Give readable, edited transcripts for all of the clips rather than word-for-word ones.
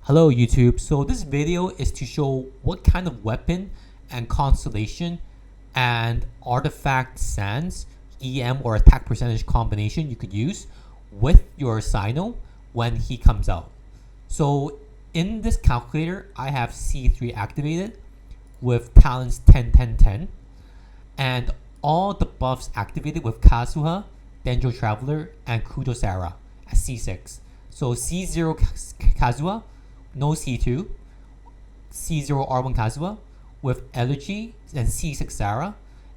Hello YouTube, so this video is to show what kind of weapon and constellation and artifact sands, EM or attack percentage combination you could use with your CYNO when he comes out. So in this calculator, I have C3 activated with talents 10, 10, 10, and all the buffs activated with Kazuha, Denjo Traveler, and Kudosara at C6. So C0 Kazuha, no C2, C0 R1 Kazuha with Elegy and C6 Sarah,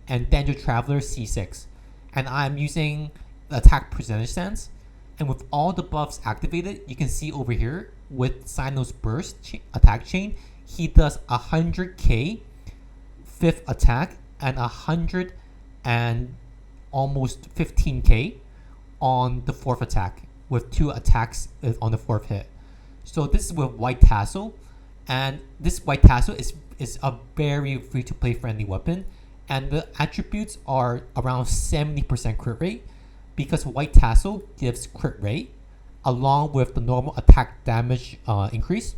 and Denjo Traveler C6. And I'm using the attack percentage stance. And with all the buffs activated, you can see over here with CYNO's burst attack chain, he does 100k 5th attack and 100 and almost 15k on the 4th attack with 2 attacks on the 4th hit. So this is with White Tassel, and this White Tassel is a very free to play friendly weapon, and the attributes are around 70% crit rate because White Tassel gives crit rate along with the normal attack damage increase.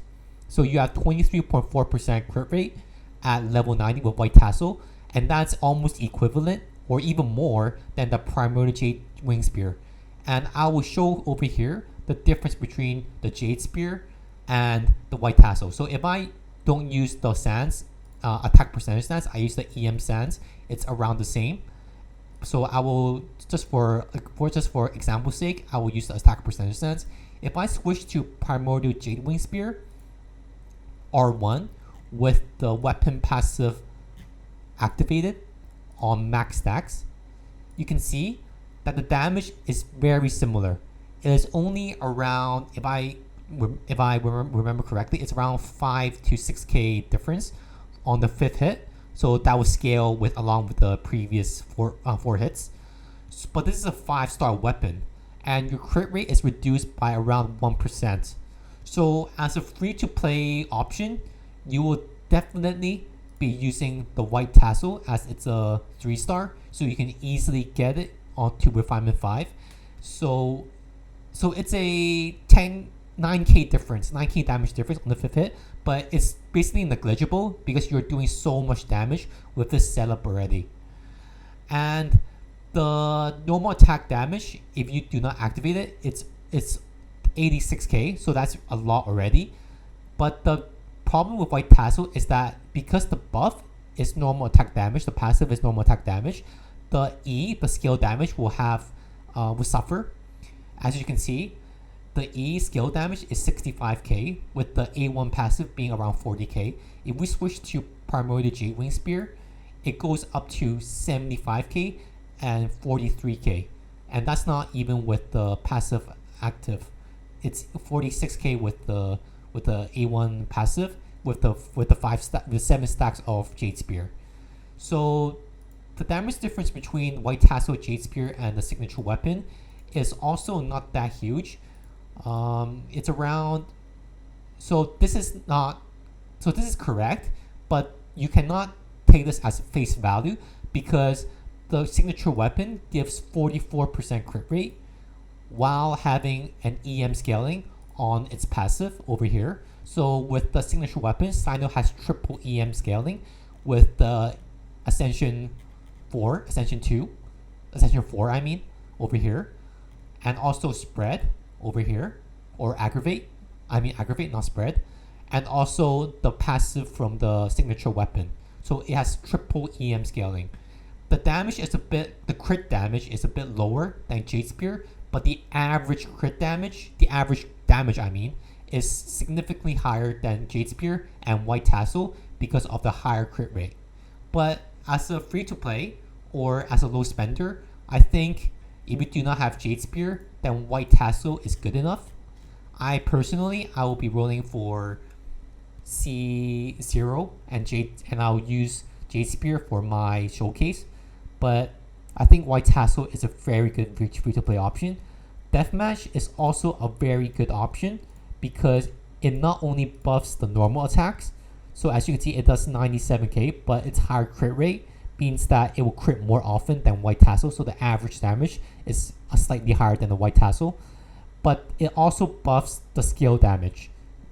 So you have 23.4% crit rate at level 90 with White Tassel, and that's almost equivalent or even more than the Primordial Jade Wing Spear. And I will show over here the difference between the Jade Spear and the White Tassel. So if I don't use the sands, attack percentage sands, I use the EM sands, it's around the same. So I will, just for example's sake, I will use the attack percentage sands. If I switch to Primordial Jade Wing Spear R1 with the weapon passive activated on max stacks, you can see that the damage is very similar. It is only around, if I remember correctly, it's around 5 to 6k difference on the 5th hit. So that will scale with along with the previous four hits. But this is a 5-star weapon, and your crit rate is reduced by around 1%. So as a free-to-play option, you will definitely be using the White Tassel as it's a 3-star, so you can easily get it onto Refinement 5. So it's a 9k difference, 9k damage difference on the 5th hit, but it's basically negligible because you're doing so much damage with this setup already. And the normal attack damage, if you do not activate it, it's 86k, so that's a lot already. But the problem with White Tassel is that because the buff is normal attack damage, the passive is normal attack damage, the skill damage will suffer. As you can see, the E skill damage is 65k with the A1 passive being around 40k. If we switch to Primordial Jade Wing Spear, it goes up to 75k and 43k, and that's not even with the passive active. It's 46k with the A1 passive with the 7 stacks of Jade Spear. So the damage difference between White Tassel, Jade Spear, and the signature weapon is also not that huge. It's around, so this is correct, but you cannot take this as face value because the signature weapon gives 44% crit rate while having an EM scaling on its passive over here. So with the signature weapon, CYNO has triple EM scaling with the Ascension 4, Ascension 2, Ascension 4 I mean, over here, and also spread over here, or aggravate, not spread, and also the passive from the signature weapon. So it has triple EM scaling. The crit damage is a bit lower than Jade Spear, but the average damage is significantly higher than Jade Spear and White Tassel because of the higher crit rate. But as a free-to-play or as a low spender, I think if you do not have Jade Spear, then White Tassel is good enough. I will be rolling for C0 and I'll use Jade Spear for my showcase. But I think White Tassel is a very good free-to-play option. Deathmatch is also a very good option because it not only buffs the normal attacks, so as you can see it does 97k, but its higher crit rate means that it will crit more often than White Tassel, so the average damage is slightly higher than the White Tassel. But it also buffs the skill damage.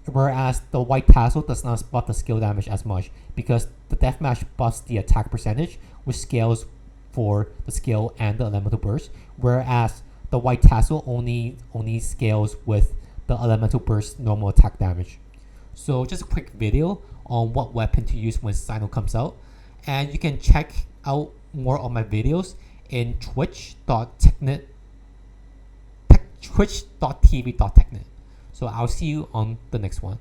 whereas the white tassel does not buff the skill damage as much because the deathmatch buffs the attack percentage, which scales for the skill and the elemental burst, whereas the white tassel only scales with the elemental burst normal attack damage. So just a quick video on what weapon to use when CYNO comes out, and you can check out more of my videos in twitch.tv.technet. So I'll see you on the next one.